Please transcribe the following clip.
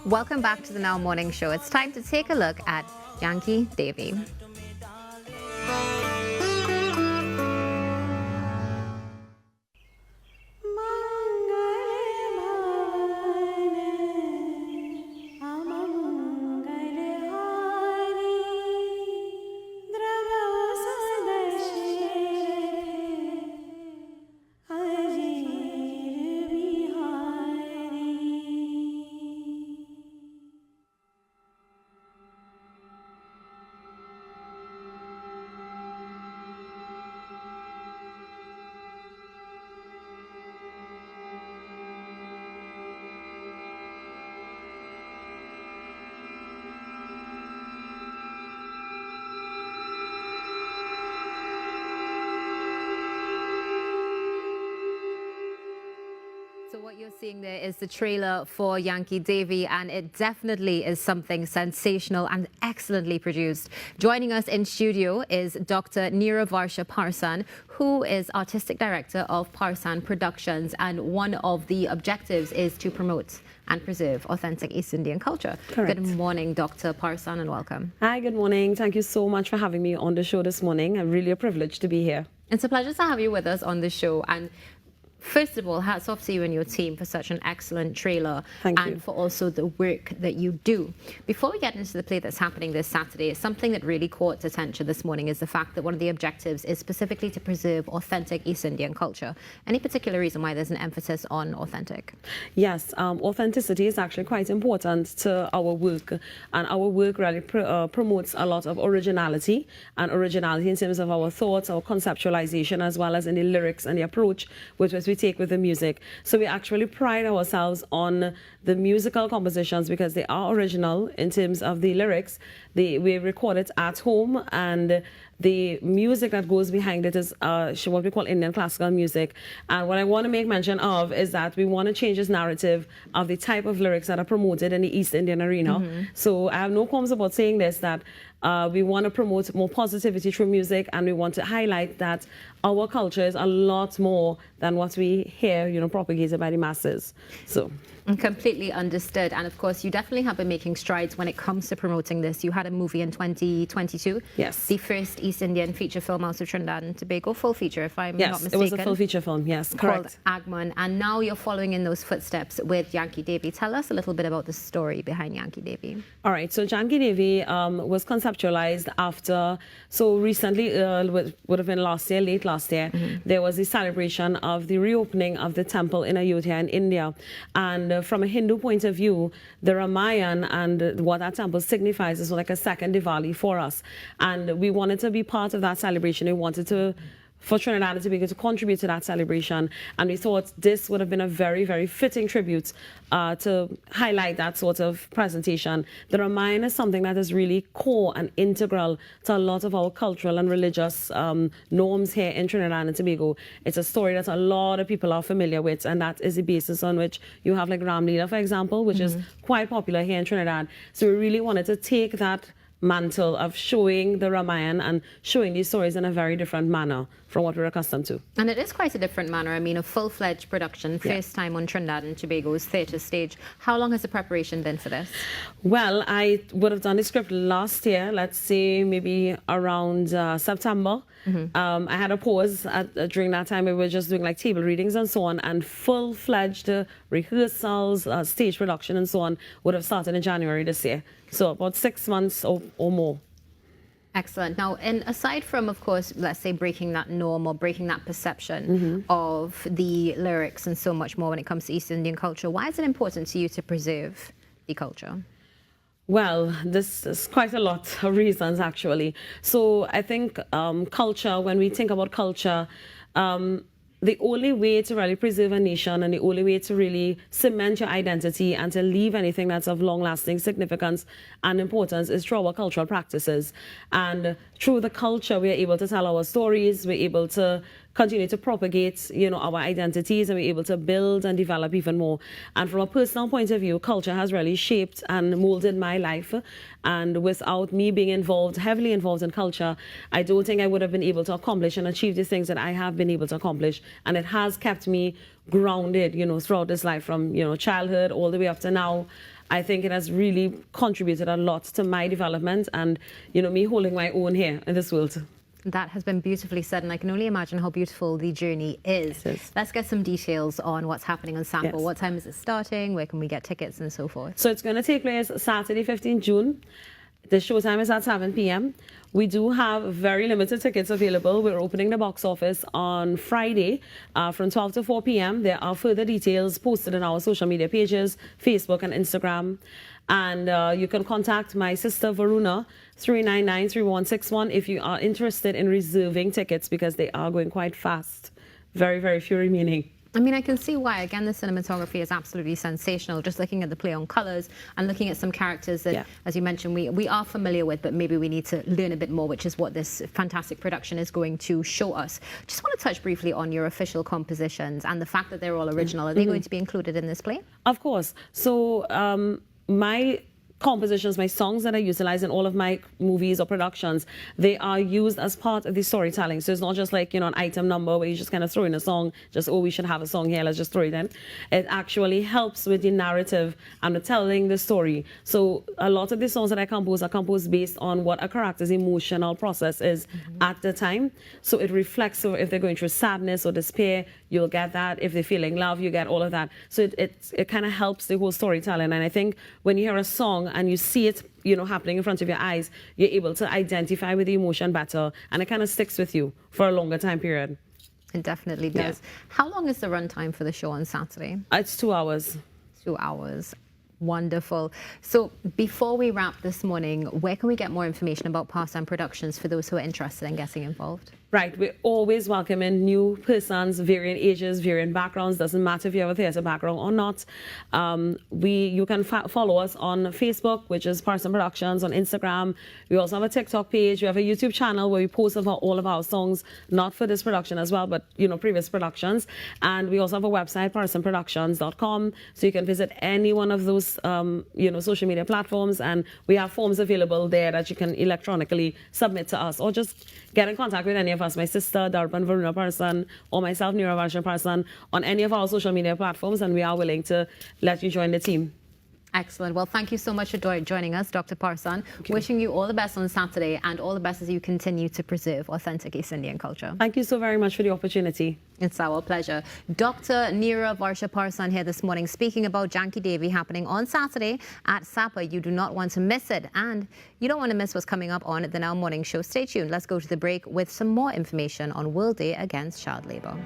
Welcome back to the Now Morning Show. It's time to take a look at Janki Devi. So what you're seeing there is the trailer for Janki Devi, and it definitely is something sensational and excellently produced. Joining us in studio is Dr. Neera Varsha Parsan, who is Artistic Director of Parsan Productions, and one of the objectives is to promote and preserve authentic East Indian culture. Correct. Good morning, Dr. Parsan, and welcome. Hi, good morning. Thank you so much for having me on the show this morning. I'm really a privilege to be here. It's a pleasure to have you with us on the show. And first of all, hats off to you and your team for such an excellent trailer. Thank you. And for also the work that you do. Before we get into the play that's happening this Saturday, something that really caught attention this morning is the fact that one of the objectives is specifically to preserve authentic East Indian culture. Any particular reason why there's an emphasis on authentic? Yes, authenticity is actually quite important to our work, and our work really promotes a lot of originality, and originality in terms of our thoughts, our conceptualization, as well as in the lyrics and the approach with which we take with the music. So we actually pride ourselves on the musical compositions because they are original in terms of the lyrics. We record it at home, and the music that goes behind it is what we call Indian classical music. And what I want to make mention of is that we want to change this narrative of the type of lyrics that are promoted in the East Indian arena. So I have no qualms about saying this, that we want to promote more positivity through music, and we want to highlight that our culture is a lot more than what we hear, propagated by the masses. So. Completely understood. And of course, you definitely have been making strides when it comes to promoting this. You had a movie in 2022. Yes. The first East Indian feature film out of Trinidad and Tobago, full feature, if I'm not mistaken. Yes, it was a full feature film, yes, correct. Called Agman. And now you're following in those footsteps with Janki Devi. Tell us a little bit about the story behind Janki Devi. All right, so Janki Devi was conceptualized after, so recently, would have been late last year, there was a celebration of the reopening of the temple in Ayodhya in India. And from a Hindu point of view, the Ramayana and what that temple signifies is like a second Diwali for us. And we wanted to be part of that celebration. We wanted for Trinidad and Tobago to contribute to that celebration. And we thought this would have been a very, very fitting tribute to highlight that sort of presentation. The Ramayana is something that is really core and integral to a lot of our cultural and religious norms here in Trinidad and Tobago. It's a story that a lot of people are familiar with, and that is the basis on which you have like Ram Leela, for example, which is quite popular here in Trinidad. So we really wanted to take that mantle of showing the Ramayana and showing these stories in a very different manner from what we're accustomed to. And it is quite a different manner. I mean, a full-fledged production, first time on Trinidad and Tobago's theatre stage. How long has the preparation been for this? Well, I would have done the script last year, let's say maybe around September. I had a pause during that time. We were just doing like table readings and so on, and full-fledged rehearsals, stage production and so on would have started in January this year. So about 6 months or more. Excellent. Now, and aside from, of course, let's say breaking that norm or breaking that perception of the lyrics and so much more when it comes to East Indian culture, why is it important to you to preserve the culture? Well, this is quite a lot of reasons, actually. So I think culture, when we think about culture, the only way to really preserve a nation and the only way to really cement your identity and to leave anything that's of long-lasting significance and importance is through our cultural practices. And through the culture, we're able to tell our stories, we're able to continue to propagate, our identities, and we're able to build and develop even more. And from a personal point of view, culture has really shaped and molded my life. And without me being heavily involved in culture, I don't think I would have been able to accomplish and achieve the things that I have been able to accomplish. And it has kept me grounded, throughout this life from, childhood all the way up to now. I think it has really contributed a lot to my development and, me holding my own here in this world. That has been beautifully said, and I can only imagine how beautiful the journey is. Let's get some details on what's happening on Sample. What time is it starting? Where can we get tickets and so forth? So it's going to take place Saturday, 15th June. The show time is at 7 p.m. We do have very limited tickets available. We're opening the box office on Friday from 12 to 4 p.m. There are further details posted on our social media pages, Facebook and Instagram. And you can contact my sister Varuna, 399-3161, if you are interested in reserving tickets, because they are going quite fast. Very, very few remaining. I mean, I can see why. Again, the cinematography is absolutely sensational. Just looking at the play on colours and looking at some characters that, as you mentioned, we are familiar with, but maybe we need to learn a bit more, which is what this fantastic production is going to show us. Just want to touch briefly on your official compositions and the fact that they're all original. Are they going to be included in this play? Of course. So my compositions, my songs that I utilize in all of my movies or productions, they are used as part of the storytelling. So it's not just like, an item number where you just kind of throw in a song, just, oh, we should have a song here, let's just throw it in. It actually helps with the narrative and the telling the story. So a lot of the songs that I compose are composed based on what a character's emotional process is at the time. So it reflects, so if they're going through sadness or despair, you'll get that. If they're feeling love, you get all of that. So it kind of helps the whole storytelling. And I think when you hear a song and you see it, happening in front of your eyes, you're able to identify with the emotion better, and it kind of sticks with you for a longer time period. It definitely does. How long is the runtime for the show on Saturday? It's 2 hours. 2 hours. Wonderful. So before we wrap this morning, where can we get more information about Parsan Productions for those who are interested in getting involved? Right, we're always welcoming new persons, varying ages, varying backgrounds. Doesn't matter if you have a theatre background or not. You can follow us on Facebook, which is Parsan Productions, on Instagram. We also have a TikTok page. We have a YouTube channel where we post about all of our songs, not for this production as well, but previous productions. And we also have a website, parsanproductions.com, so you can visit any one of those social media platforms, and we have forms available there that you can electronically submit to us, or just get in contact with any of us, my sister Darpan Varuna Parsan, or myself, Neera Varsha Parsan, on any of our social media platforms, and we are willing to let you join the team. Excellent. Well, thank you so much for joining us, Dr. Parsan. Wishing you all the best on Saturday, and all the best as you continue to preserve authentic East Indian culture. Thank you so very much for the opportunity. It's our pleasure. Dr. Neera Varsha Parsan here this morning speaking about Janki Devi happening on Saturday at Sapa. You do not want to miss it, and you don't want to miss what's coming up on the Now Morning Show. Stay tuned. Let's go to the break with some more information on World Day Against Child Labour.